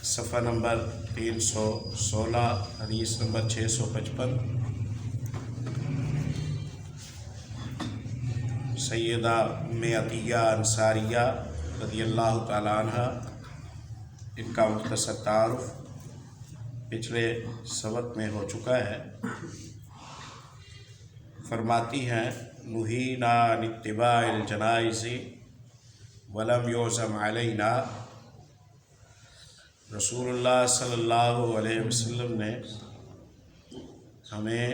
صفحہ نمبر 316 حدیث نمبر 655 سیدہ ام عطیہ انصاریہ رضی اللہ تعالیٰ عنہ، ان کا مختصر تعارف پچھلے سبق میں ہو چکا ہے۔ فرماتی ہیں نہینا عن اتباع الجنائز ولم یعزم علینا، رسول اللہ صلی اللہ علیہ وسلم نے ہمیں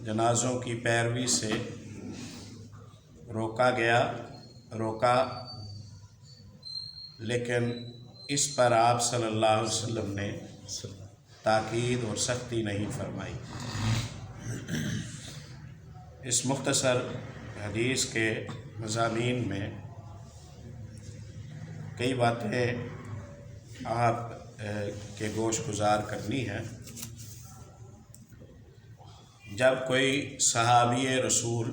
جنازوں کی پیروی سے روکا، لیکن اس پر آپ صلی اللہ علیہ وسلم نے تاکید اور سختی نہیں فرمائی۔ اس مختصر حدیث کے مضامین میں کئی باتیں آپ کے گوش گزار کرنی ہے۔ جب کوئی صحابی رسول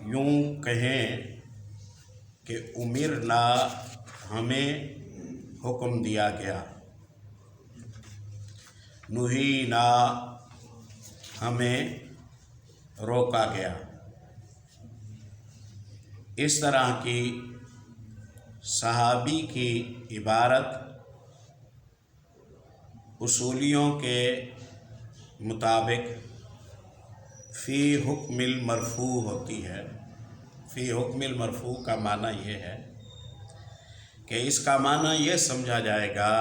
یوں کہیں کہ امرنا، ہمیں حکم دیا گیا، نہینا، ہمیں روکا گیا، اس طرح کی صحابی کی عبارت اصولیوں کے مطابق فی حکم المرفوع ہوتی ہے۔ فی حکم المرفوع کا معنی یہ ہے کہ اس کا معنی یہ سمجھا جائے گا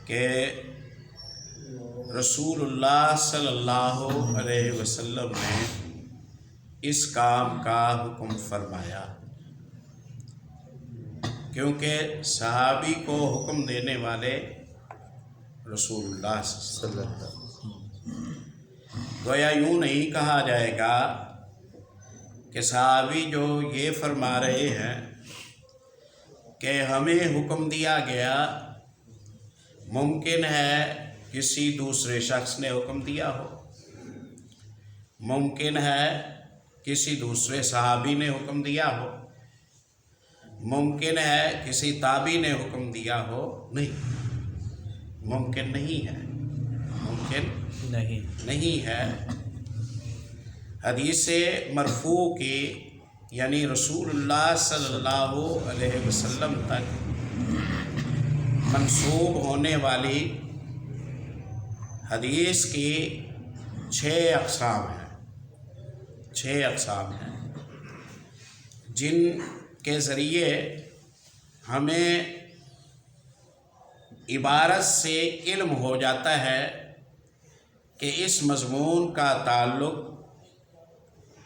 کہ رسول اللہ صلی اللہ علیہ وسلم نے اس کام کا حکم فرمایا، کیونکہ صحابی کو حکم دینے والے رسول اللہ صلی اللہ علیہ وسلم۔ گویا یوں نہیں کہا جائے گا کہ صحابی جو یہ فرما رہے ہیں کہ ہمیں حکم دیا گیا، ممکن ہے کسی دوسرے شخص نے حکم دیا ہو، ممکن ہے کسی دوسرے صحابی نے حکم دیا ہو، ممکن ہے کسی تابعی نے حکم دیا ہو، ممکن نہیں ہے، ممکن نہیں ہے۔ حدیث مرفوع کی یعنی رسول اللہ صلی اللہ علیہ وسلم تک منسوب ہونے والی حدیث کی 6 اقسام ہیں، جن کے ذریعے ہمیں عبارت سے علم ہو جاتا ہے کہ اس مضمون کا تعلق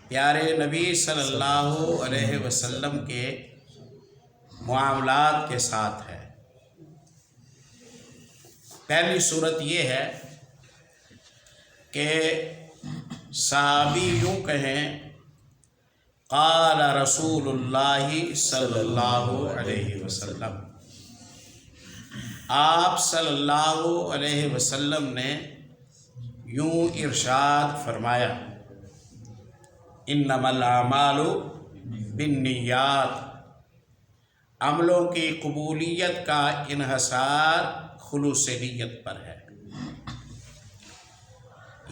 پیارے نبی صلی اللہ علیہ وسلم کے معاملات کے ساتھ ہے۔ پہلی صورت یہ ہے کہ صحابی یوں کہیں قال رسول اللہ صلی اللہ علیہ وسلم، آپ صلی اللہ علیہ وسلم نے یوں ارشاد فرمایا، انما الاعمال بالنیات، عملوں کی قبولیت کا انحصار خلوص نیت پر ہے۔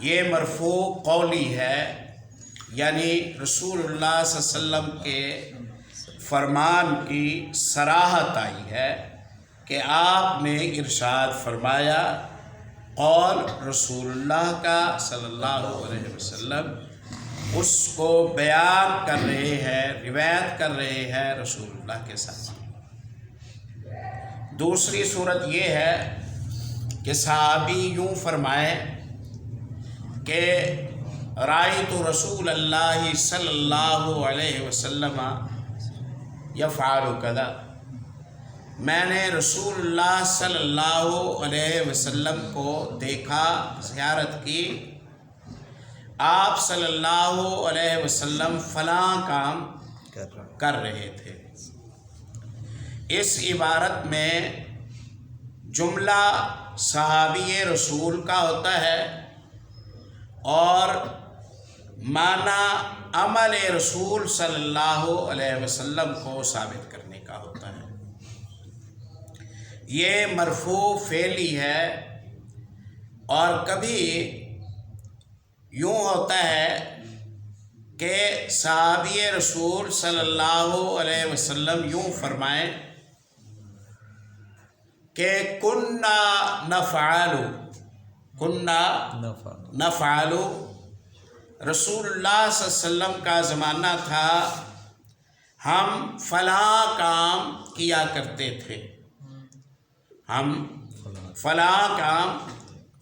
یہ مرفوع قولی ہے، یعنی رسول اللہ صلی اللہ علیہ وسلم کے فرمان کی صراحت آئی ہے کہ آپ نے ارشاد فرمایا، قول رسول اللہ کا صلی اللہ علیہ وسلم اس کو بیان کر رہے ہیں، روایت کر رہے ہیں رسول اللہ کے ساتھ۔ دوسری صورت یہ ہے کہ صحابی یوں فرمائے کہ رأیت رسول اللہ صلی اللہ علیہ وسلم یفعل کذا، میں نے رسول اللہ صلی اللہ علیہ وسلم کو دیکھا، زیارت کی، آپ صلی اللہ علیہ وسلم فلاں کام کر رہے تھے۔ اس عبارت میں جملہ صحابی رسول کا ہوتا ہے اور معنی عمل رسول صلی اللہ علیہ وسلم کو ثابت کرنے کا ہوتا ہے۔ یہ مرفوع فعلی ہے، اور کبھی یوں ہوتا ہے کہ صحابی رسول صلی اللہ علیہ وسلم یوں فرمائیں کہ کننا نفعل رسول اللہ صلی اللہ علیہ وسلم کا زمانہ تھا، ہم فلاں کام کیا کرتے تھے، ہم فلاں کام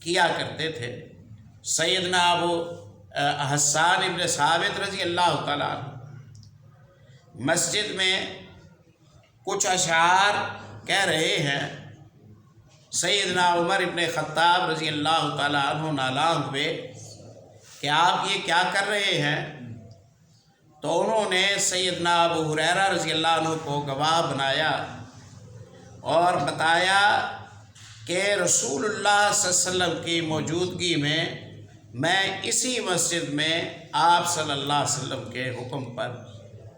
کیا کرتے تھے۔ سیدنا ابو حسان ابن ثابت رضی اللہ تعالیٰ عنہ مسجد میں کچھ اشعار کہہ رہے ہیں، سیدنا عمر ابن خطاب رضی اللہ تعالیٰ عنہ نالاں ہوئے کہ آپ یہ کیا کر رہے ہیں؟ تو انہوں نے سیدنا ابو ہریرہ رضی اللہ عنہ کو گواہ بنایا اور بتایا کہ رسول اللہ صلی اللہ علیہ وسلم کی موجودگی میں اسی مسجد میں آپ صلی اللہ علیہ وسلم کے حکم پر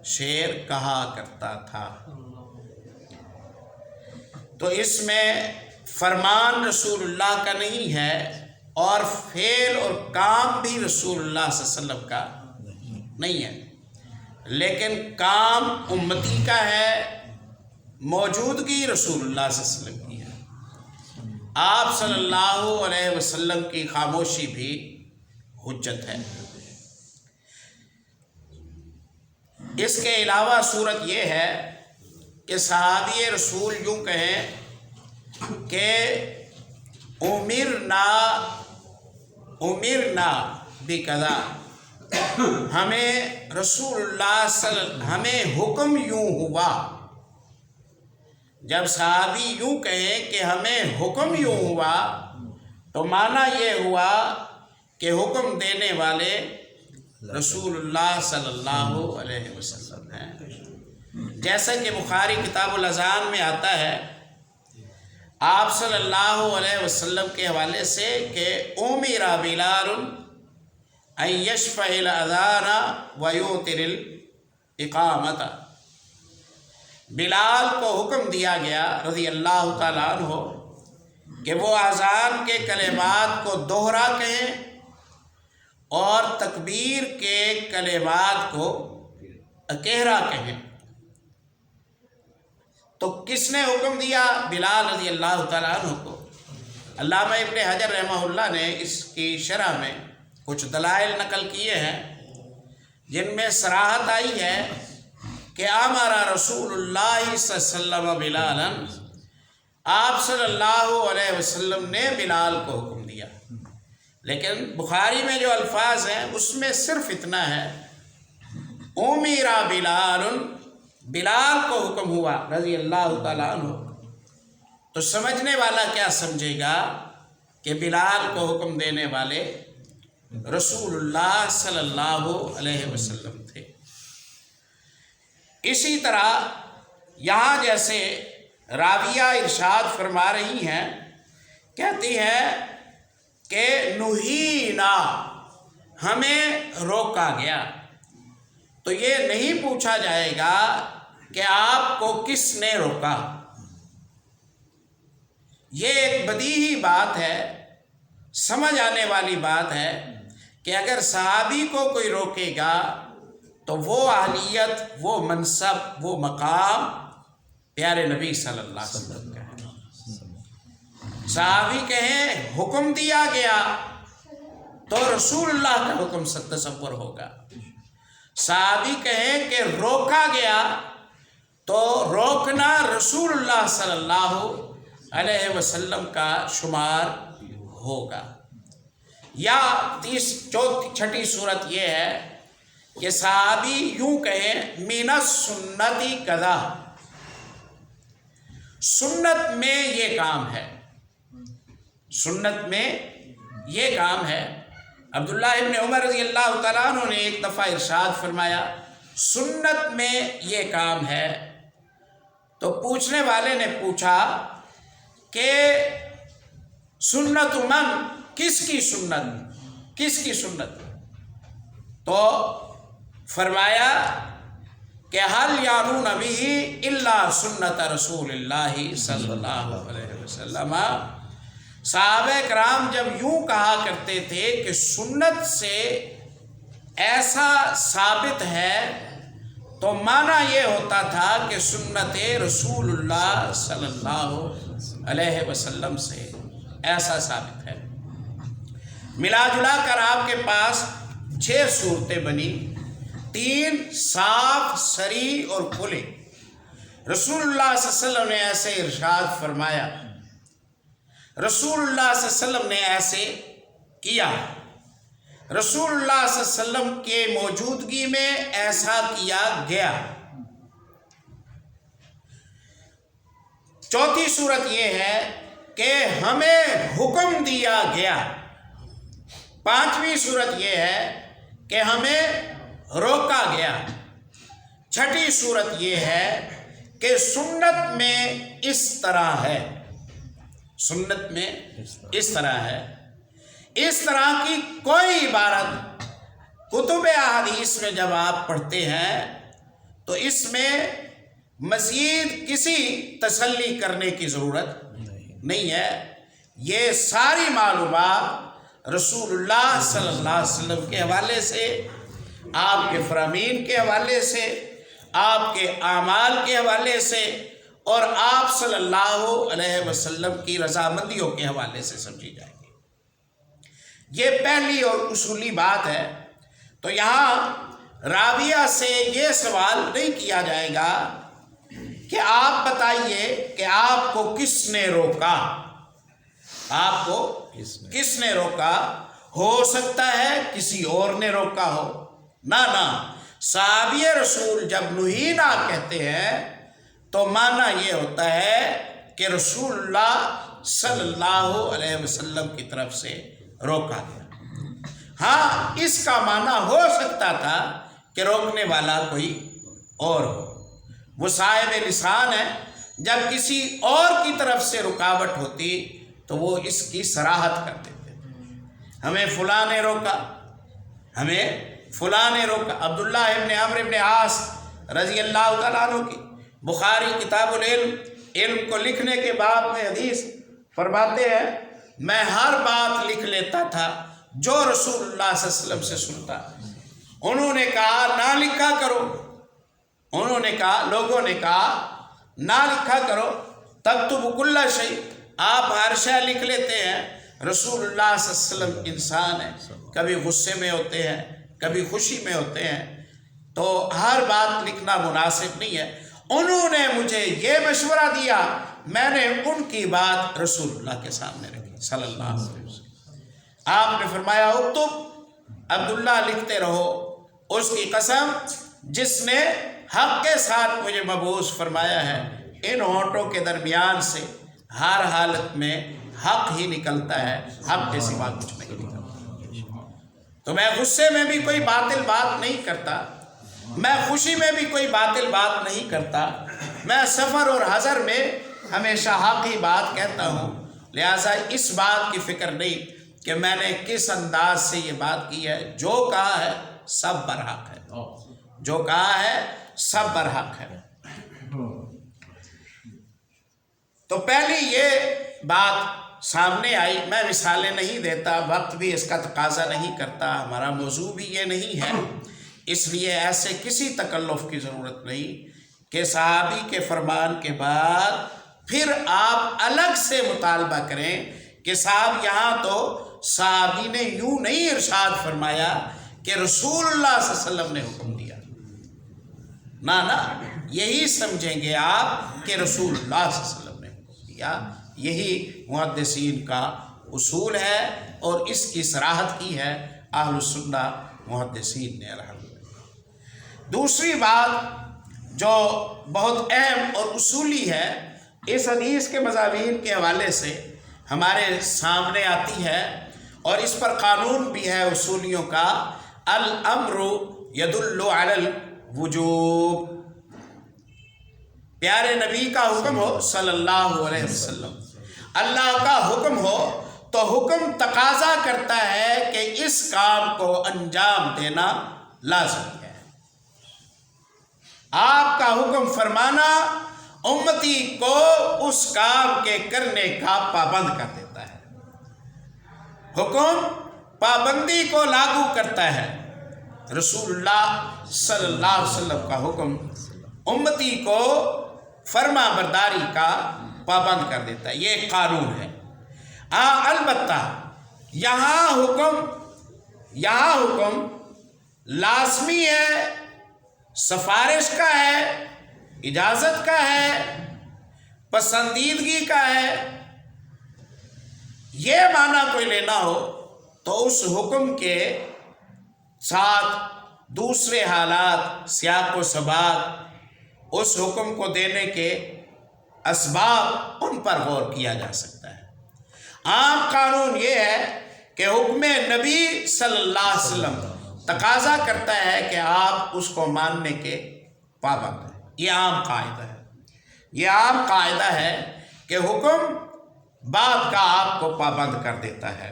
شعر کہا کرتا تھا۔ تو اس میں فرمان رسول اللہ کا نہیں ہے، اور فعل اور کام بھی رسول اللہ صلی اللہ علیہ وسلم کا نہیں ہے، لیکن کام امتی کا ہے، موجودگی رسول اللہ صلی اللہ علیہ وسلم کی ہے۔ آپ صلی اللہ علیہ وسلم کی خاموشی بھی حجت ہے۔ اس کے علاوہ صورت یہ ہے کہ صحابی رسول یوں کہیں کہ امرنا بکذا، ہمیں رسول اللہ ہمیں حکم یوں ہوا۔ جب صحابی یوں کہیں کہ ہمیں حکم یوں ہوا تو معنی یہ ہوا کہ حکم دینے والے رسول اللہ صلی اللہ علیہ وسلم ہیں۔ جیسا کہ بخاری کتاب الاذان میں آتا ہے، آپ صلی اللہ علیہ وسلم کے حوالے سے کہ امر بلال ان یشفع الاذان ویوتر الاقامت، بلال کو حکم دیا گیا رضی اللہ تعالیٰ عنہ کہ وہ اذان کے کلمات کو دوہرا کہیں اور تکبیر کے کلمات کو اکہرا کہیں۔ تو کس نے حکم دیا؟ بلال رضی اللہ تعالیٰ عنہ کو۔ علامہ ابن حجر رحمہ اللہ نے اس کی شرح میں کچھ دلائل نقل کیے ہیں، جن میں صراحت آئی ہے کہ امر رسول اللہ صلی اللہ علیہ وسلم بلالا، آپ صلی اللہ علیہ وسلم نے بلال کو حکم دیا۔ لیکن بخاری میں جو الفاظ ہیں اس میں صرف اتنا ہے امر بلال، بلال کو حکم ہوا رضی اللہ تعالیٰ عنہ۔ تو سمجھنے والا کیا سمجھے گا کہ بلال کو حکم دینے والے رسول اللہ صلی اللہ علیہ وسلم تھے۔ اسی طرح یہاں جیسے راویہ ارشاد فرما رہی ہیں، کہتی ہیں کہ نہینا، ہمیں روکا گیا، تو یہ نہیں پوچھا جائے گا کہ آپ کو کس نے روکا۔ یہ ایک بدیہی بات ہے، سمجھ آنے والی بات ہے کہ اگر صحابی کو کوئی روکے گا تو وہ اہلیت، وہ منصب، وہ مقام پیارے نبی صلی اللہ علیہ وسلم کا ہے۔ صحابی کہیں حکم دیا گیا تو رسول اللہ کا حکم تصور ہوگا، صحابی کہیں کہ روکا گیا تو روکنا رسول اللہ صلی اللہ علیہ وسلم کا شمار ہوگا۔ یا چھٹی صورت یہ ہے کہ صحابی یوں کہیں من السنتی کذا، سنت میں یہ کام ہے، سنت میں یہ کام ہے۔ عبداللہ ابن عمر رضی اللہ تعالیٰ عنہ نے ایک دفعہ ارشاد فرمایا سنت میں یہ کام ہے، تو پوچھنے والے نے پوچھا کہ سنت من، کس کی سنت، کس کی سنت؟ تو فرمایا کہ حل یارون بھی الا سنت رسول اللہ صلی اللہ علیہ وسلم، صحابہ کرام جب یوں کہا کرتے تھے کہ سنت سے ایسا ثابت ہے، تو معنی یہ ہوتا تھا کہ سنت رسول اللہ صلی اللہ علیہ وسلم سے ایسا ثابت ہے۔ ملا جلا کر آپ کے پاس 6 صورتیں بنی، 3 صاف، صریح اور کھلے۔ رسول اللہ صلی اللہ علیہ وسلم نے ایسے ارشاد فرمایا، رسول اللہ صلی اللہ علیہ وسلم نے ایسے کیا، رسول اللہ صلی اللہ علیہ وسلم کے موجودگی میں ایسا کیا گیا۔ چوتھی صورت یہ ہے کہ ہمیں حکم دیا گیا۔ پانچویں صورت یہ ہے کہ ہمیں روکا گیا۔ چھٹی صورت یہ ہے کہ سنت میں اس طرح ہے، سنت میں اس طرح ہے۔ اس طرح کی کوئی عبارت کتب احادیث میں جب آپ پڑھتے ہیں تو اس میں مزید کسی تسلی کرنے کی ضرورت نہیں ہے۔ یہ ساری معلومات رسول اللہ صلی اللہ علیہ وسلم کے حوالے سے، آپ کے فرامین کے حوالے سے، آپ کے اعمال کے حوالے سے اور آپ صلی اللہ علیہ وسلم کی رضامندیوں کے حوالے سے سمجھی جائے گی۔ یہ پہلی اور اصولی بات ہے۔ تو یہاں راویہ سے یہ سوال نہیں کیا جائے گا کہ آپ بتائیے کہ آپ کو کس نے روکا، آپ کو کس نے روکا، ہو سکتا ہے کسی اور نے روکا ہو۔ نہ صحابی رسول جب نہینا کہتے ہیں تو معنی یہ ہوتا ہے کہ رسول اللہ صلی اللہ علیہ وسلم کی طرف سے روکا گیا۔ ہاں اس کا معنی ہو سکتا تھا کہ روکنے والا کوئی اور ہو، وہ صاحب لسان ہے، جب کسی اور کی طرف سے رکاوٹ ہوتی تو وہ اس کی صراحت کر دیتے تھے، ہمیں فلاں نے روکا، ہمیں فلاں نے روکا۔ عبداللہ ابن عمرو ابن عاص رضی اللہ تعالیٰ عنہ کی بخاری کتاب العلم، علم کو لکھنے کے باب میں حدیث فرماتے ہیں، میں ہر بات لکھ لیتا تھا جو رسول اللہ صلی اللہ علیہ وسلم سے سنتا۔ انہوں نے کہا نہ لکھا کرو، انہوں نے کہا، لوگوں نے کہا نہ لکھا کرو، تکتب کل شیء، آپ ہر شے لکھ لیتے ہیں۔ رسول اللہ صلی اللہ علیہ وسلم انسان ہے، کبھی غصے میں ہوتے ہیں، کبھی خوشی میں ہوتے ہیں، تو ہر بات لکھنا مناسب نہیں ہے۔ انہوں نے مجھے یہ مشورہ دیا، میں نے ان کی بات رسول اللہ کے سامنے رکھی صلی اللہ علیہ وسلم۔ آپ نے فرمایا اکتب، عبداللہ لکھتے رہو، اس کی قسم جس نے حق کے ساتھ مجھے مبعوث فرمایا ہے، ان ہونٹوں کے درمیان سے ہر حالت میں حق ہی نکلتا ہے، حق کے سوا کچھ نہیں نکلتا۔ تو میں غصے میں بھی کوئی باطل بات نہیں کرتا، میں خوشی میں بھی کوئی باطل بات نہیں کرتا، میں سفر اور حضر میں ہمیشہ حق ہی بات کہتا ہوں۔ لہٰذا اس بات کی فکر نہیں کہ میں نے کس انداز سے یہ بات کی ہے، جو کہا ہے سب برحق ہے، جو کہا ہے سب برحق ہے۔ تو پہلی یہ بات سامنے آئی، میں مثالیں نہیں دیتا، وقت بھی اس کا تقاضا نہیں کرتا، ہمارا موضوع بھی یہ نہیں ہے، اس لیے ایسے کسی تکلف کی ضرورت نہیں کہ صحابی کے فرمان کے بعد پھر آپ الگ سے مطالبہ کریں کہ صاحب یہاں تو صحابی نے یوں نہیں ارشاد فرمایا کہ رسول اللہ صلی اللہ علیہ وسلم نے حکم دیا، نہ یہی سمجھیں گے آپ کہ رسول اللہ صلی اللہ علیہ وسلم نے حکم دیا۔ یہی محدثین کا اصول ہے اور اس کی صراحت کی ہے اہل السنہ محدثین نے الحمدللہ۔ دوسری بات جو بہت اہم اور اصولی ہے، اس حدیث کے مضامین کے حوالے سے ہمارے سامنے آتی ہے اور اس پر قانون بھی ہے اصولیوں کا، الامر یدل علی الوجوب۔ پیارے نبی کا حکم ہو صلی اللہ علیہ وسلم، اللہ کا حکم ہو تو حکم تقاضا کرتا ہے کہ اس کام کو انجام دینا لازم ہے۔ آپ کا حکم فرمانا امتی کو اس کام کے کرنے کا پابند کر دیتا ہے، حکم پابندی کو لاگو کرتا ہے۔ رسول اللہ صلی اللہ علیہ وسلم کا حکم امتی کو فرما برداری کا پابند کر دیتا ہے، یہ ایک قانون ہے۔ البتہ یہاں حکم لازمی ہے، سفارش کا ہے، اجازت کا ہے، پسندیدگی کا ہے۔ یہ معنی کوئی لینا ہو تو اس حکم کے ساتھ دوسرے حالات، سیاق و سباق، اس حکم کو دینے کے اسباب، ان پر غور کیا جا سکتا ہے۔ عام قانون یہ ہے کہ حکم نبی صلی اللہ علیہ وسلم تقاضا کرتا ہے کہ آپ اس کو ماننے کے پابند ہیں۔ یہ عام قاعدہ ہے کہ حکم بات کا آپ کو پابند کر دیتا ہے۔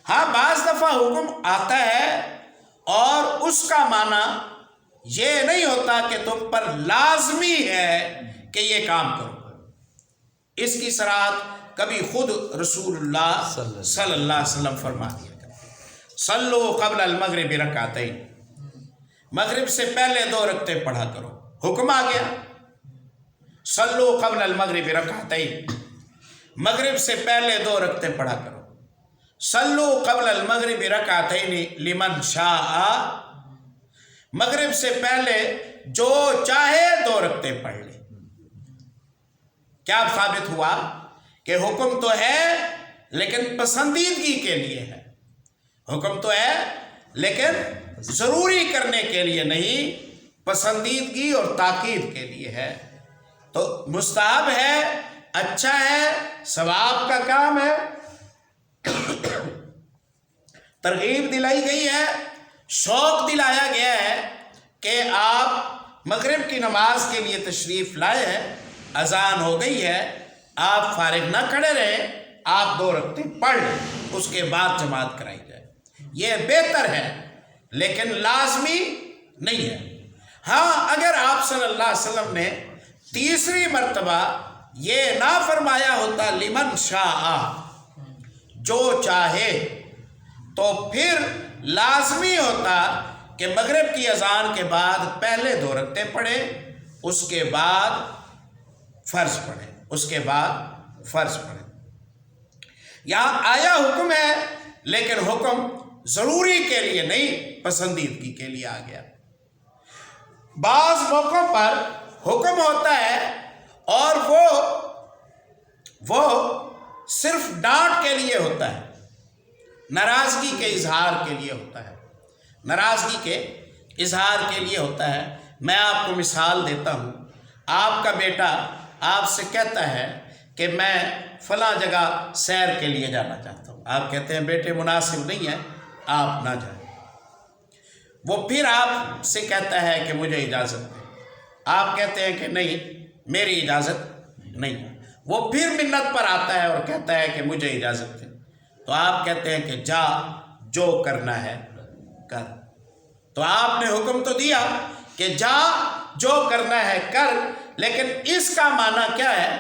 ہاں، بعض دفعہ حکم آتا ہے اور اس کا معنی یہ نہیں ہوتا کہ تم پر لازمی ہے کہ یہ کام کرو۔ اس کی صراحت کبھی خود رسول اللہ صلی اللہ علیہ وسلم فرما دیا کرتے، صلو قبل المغرب رکعتین، مغرب سے پہلے 2 رکعتیں پڑھا کرو۔ حکم آ گیا، صلو قبل المغرب رکعتین، مغرب سے پہلے 2 رکعتیں پڑھا کرو۔ صلو قبل المغرب رکعتین لمن شاء، مغرب سے پہلے جو چاہے 2 رکعتیں پڑھ لے۔ کیا ثابت ہوا کہ حکم تو ہے لیکن پسندیدگی کے لیے ہے، حکم تو ہے لیکن ضروری کرنے کے لیے نہیں، پسندیدگی اور تاکید کے لیے ہے۔ تو مستحب ہے، اچھا ہے، ثواب کا کام ہے، ترغیب دلائی گئی ہے، شوق دلایا گیا ہے کہ آپ مغرب کی نماز کے لیے تشریف لائے ہیں، اذان ہو گئی ہے، آپ فارغ نہ کھڑے رہیں، آپ 2 رکعتیں پڑھ لیں، اس کے بعد جماعت کرائی جائے۔ یہ بہتر ہے لیکن لازمی نہیں ہے۔ ہاں، اگر آپ صلی اللہ علیہ وسلم نے تیسری مرتبہ یہ نہ فرمایا ہوتا لمن شاء، جو چاہے، تو پھر لازمی ہوتا کہ مغرب کی اذان کے بعد پہلے 2 رکعتیں پڑھیں، اس کے بعد فرض پڑھیں۔ یہاں آیا حکم ہے لیکن حکم ضروری کے لیے نہیں، پسندیدگی کے لیے آ گیا۔ بعض موقعوں پر حکم ہوتا ہے اور وہ صرف ڈانٹ کے لیے ہوتا ہے، ناراضگی کے اظہار کے لیے ہوتا ہے، میں آپ کو مثال دیتا ہوں۔ آپ کا بیٹا آپ سے کہتا ہے کہ میں فلاں جگہ سیر کے لیے جانا چاہتا ہوں، آپ کہتے ہیں بیٹے مناسب نہیں ہے، آپ نہ جائیں۔ وہ پھر آپ سے کہتا ہے کہ مجھے اجازت دیں، آپ کہتے ہیں کہ نہیں، میری اجازت نہیں ہے۔ وہ پھر منت پر آتا ہے اور کہتا ہے کہ مجھے اجازت دیں، تو آپ کہتے ہیں کہ جا، جو کرنا ہے کر۔ تو آپ نے حکم تو دیا کہ جا، جو کرنا ہے کر، لیکن اس کا معنی کیا ہے؟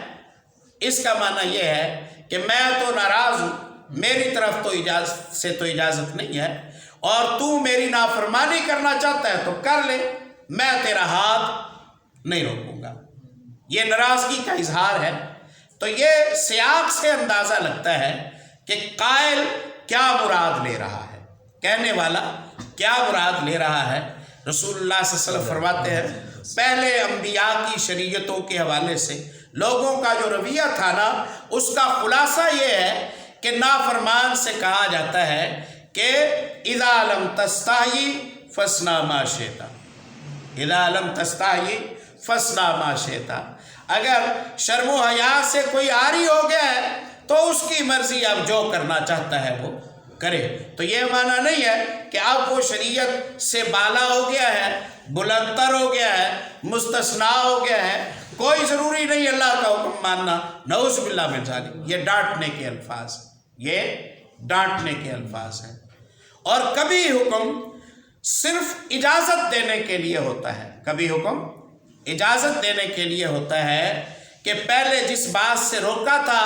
اس کا معنی یہ ہے کہ میں تو ناراض ہوں، میری طرف تو اجازت نہیں ہے، اور تو میری نافرمانی کرنا چاہتا ہے تو کر لے، میں تیرا ہاتھ نہیں روکوں گا۔ یہ ناراضگی کا اظہار ہے۔ تو یہ سیاق سے اندازہ لگتا ہے کہ قائل کیا مراد لے رہا ہے، کہنے والا کیا مراد لے رہا ہے۔ رسول اللہ صلی اللہ علیہ وسلم فرماتے ہیں پہلے انبیاء کی شریعتوں کے حوالے سے لوگوں کا جو رویہ تھا نا، اس کا خلاصہ یہ ہے کہ نافرمان سے کہا جاتا ہے کہ اذا لم تستحی فاصنع ما شئت، اذا لم تستحی فاصنع ما شئت، اگر شرم و حیا سے کوئی عاری ہو گیا ہے تو اس کی مرضی، اب جو کرنا چاہتا ہے وہ کرے۔ تو یہ معنی نہیں ہے کہ اب وہ شریعت سے بالا ہو گیا ہے، بلندتر ہو گیا ہے، مستثنا ہو گیا ہے، کوئی ضروری نہیں اللہ کا حکم ماننا، نعوذ باللہ من ذالک۔ یہ ڈانٹنے کے الفاظ ہیں، اور کبھی حکم صرف اجازت دینے کے لیے ہوتا ہے، کبھی حکم اجازت دینے کے لیے ہوتا ہے کہ پہلے جس بات سے روکا تھا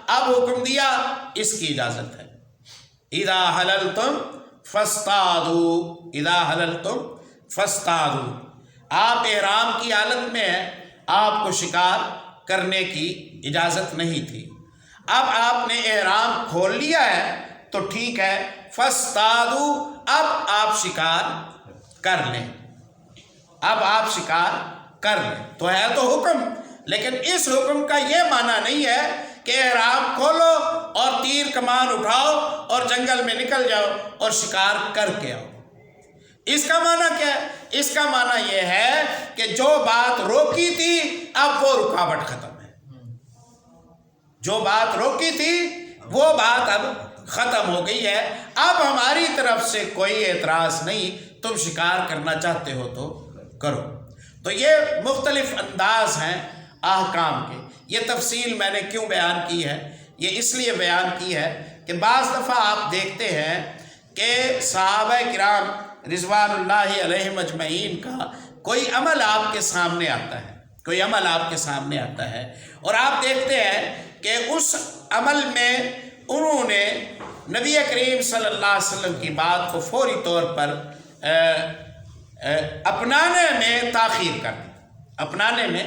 اب حکم دیا، اس کی اجازت ہے۔ اذا حللتم فاصطادوا، اذا حللتم فاصطادوا، آپ احرام کی حالت میں ہیں، آپ کو شکار کرنے کی اجازت نہیں تھی، اب آپ نے احرام کھول لیا ہے تو ٹھیک ہے، فاصطادوا، اب آپ شکار کر لیں، اب آپ شکار کر لیں۔ تو ہے تو حکم، لیکن اس حکم کا یہ معنی نہیں ہے کہ احرام کھولو اور تیر کمان اٹھاؤ اور جنگل میں نکل جاؤ اور شکار کر کے آؤ۔ اس کا معنی کیا ہے؟ اس کا معنی یہ ہے کہ جو بات روکی تھی اب وہ رکاوٹ ختم ہے، جو بات روکی تھی وہ بات اب ختم ہو گئی ہے، اب ہماری طرف سے کوئی اعتراض نہیں، تم شکار کرنا چاہتے ہو تو کرو۔ تو یہ مختلف انداز ہیں احکام کے۔ یہ تفصیل میں نے کیوں بیان کی ہے؟ یہ اس لیے بیان کی ہے کہ بعض دفعہ آپ دیکھتے ہیں کہ صحابہ کرام رضوان اللہ علیہم اجمعین کا کوئی عمل آپ کے سامنے آتا ہے، کوئی عمل آپ کے سامنے آتا ہے، اور آپ دیکھتے ہیں کہ اس عمل میں انہوں نے نبی کریم صلی اللہ علیہ وسلم کی بات کو فوری طور پر اپنانے میں تاخیر کر دی، اپنانے میں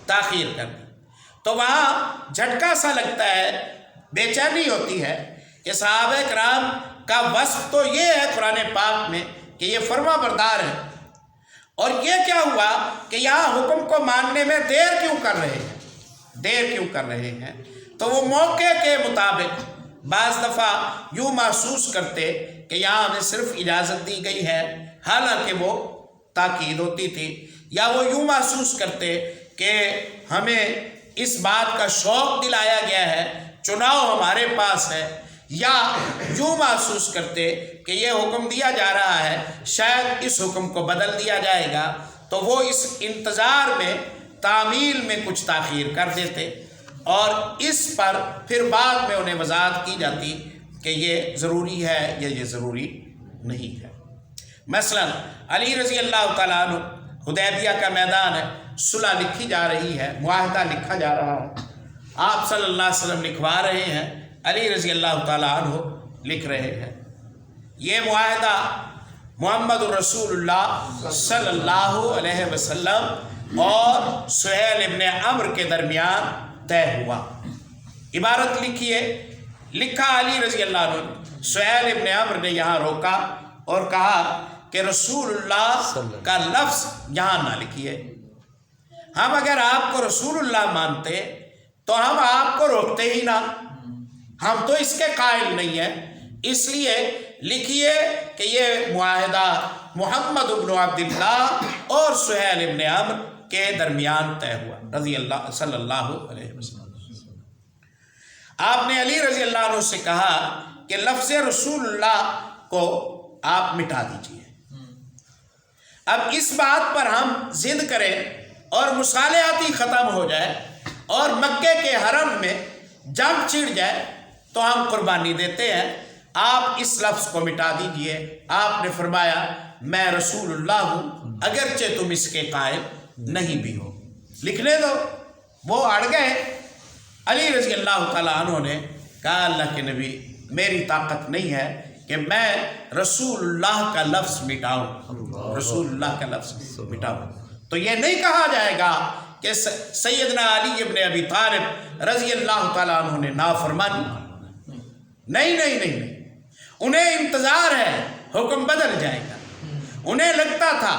تاخیر کر دی، تو وہاں جھٹکا سا لگتا ہے، بے چینی ہوتی ہے کہ صحابہ کرام کا وصف تو یہ ہے قرآن پاک میں کہ یہ فرما بردار ہے، اور یہ کیا ہوا کہ یہاں حکم کو ماننے میں دیر کیوں کر رہے ہیں، دیر کیوں کر رہے ہیں؟ تو وہ موقع کے مطابق بعض دفعہ یوں محسوس کرتے کہ یہاں ہمیں صرف اجازت دی گئی ہے، حالانکہ وہ تاکید ہوتی تھی، یا وہ یوں محسوس کرتے کہ ہمیں اس بات کا شوق دلایا گیا ہے، چناؤ ہمارے پاس ہے، یا یوں محسوس کرتے کہ یہ حکم دیا جا رہا ہے، شاید اس حکم کو بدل دیا جائے گا، تو وہ اس انتظار میں تعمیل میں کچھ تاخیر کر دیتے، اور اس پر پھر بعد میں انہیں وضاحت کی جاتی کہ یہ ضروری ہے یا یہ ضروری نہیں ہے۔ مثلا علی رضی اللہ تعالیٰ عنہ، حدیبیہ کا میدان ہے، صلح لکھی جا رہی ہے، معاہدہ لکھا جا رہا ہے، آپ صلی اللہ علیہ وسلم لکھوا رہے ہیں، علی رضی اللہ تعالیٰ عنہ لکھ رہے ہیں۔ یہ معاہدہ محمد رسول اللہ صلی اللہ علیہ وسلم اور سہیل ابن عمرو کے درمیان طے ہوا۔ عبارت لکھیے، لکھا علی رضی اللہ عنہ، سہیل ابن عمرو نے یہاں روکا اور کہا کہ رسول اللہ کا لفظ یہاں نہ لکھیے، ہم اگر آپ کو رسول اللہ مانتے تو ہم آپ کو روکتے ہی نہ، ہم تو اس کے قائل نہیں ہیں، اس لیے لکھیے کہ یہ معاہدہ محمد بن عبداللہ اور سہیل ابن عمرو کے درمیان طے ہوا رضی اللہ صلی اللہ علیہ وسلم۔ آپ نے علی رضی اللہ عنہ سے کہا کہ لفظ رسول اللہ کو آپ مٹا دیجئے۔ اب اس بات پر ہم ضد کریں اور مصالحاتی ختم ہو جائے اور مکے کے حرم میں جنگ چھڑ جائے تو ہم قربانی دیتے ہیں، آپ اس لفظ کو مٹا دیجئے۔ آپ نے فرمایا میں رسول اللہ ہوں اگرچہ تم اس کے قائل نہیں بھی ہو، لکھنے دو۔ وہ اڑ گئے۔ علی رضی اللہ تعالیٰ عنہ نے کہا اللہ کے نبی، میری طاقت نہیں ہے کہ میں رسول اللہ کا لفظ مٹاؤں، رسول اللہ کا لفظ مٹاؤں۔ تو یہ نہیں کہا جائے گا کہ سیدنا علی ابن ابی طالب رضی اللہ تعالیٰ عنہ نے نافرمانی، نہیں نہیں نہیں، انہیں انتظار ہے حکم بدل جائے گا، انہیں لگتا تھا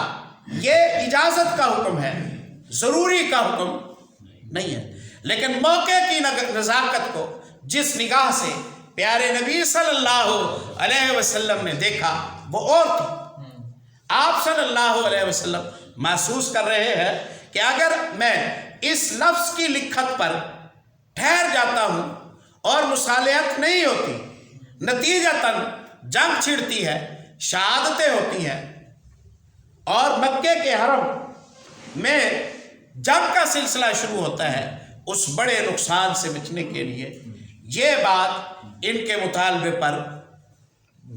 یہ اجازت کا حکم ہے، ضروری کا حکم نہیں ہے، لیکن موقع کی نزاکت کو جس نگاہ سے پیارے نبی صلی اللہ علیہ وسلم نے دیکھا وہ اور تھی۔ آپ صلی اللہ علیہ وسلم محسوس کر رہے ہیں کہ اگر میں اس لفظ کی لکھت پر ٹھہر جاتا ہوں اور مصالحت نہیں ہوتی، نتیجتاً جنگ چھڑتی ہے، شہادتیں ہوتی ہیں اور مکے کے حرم میں جنگ کا سلسلہ شروع ہوتا ہے، اس بڑے نقصان سے بچنے کے لیے یہ بات ان کے مطالبے پر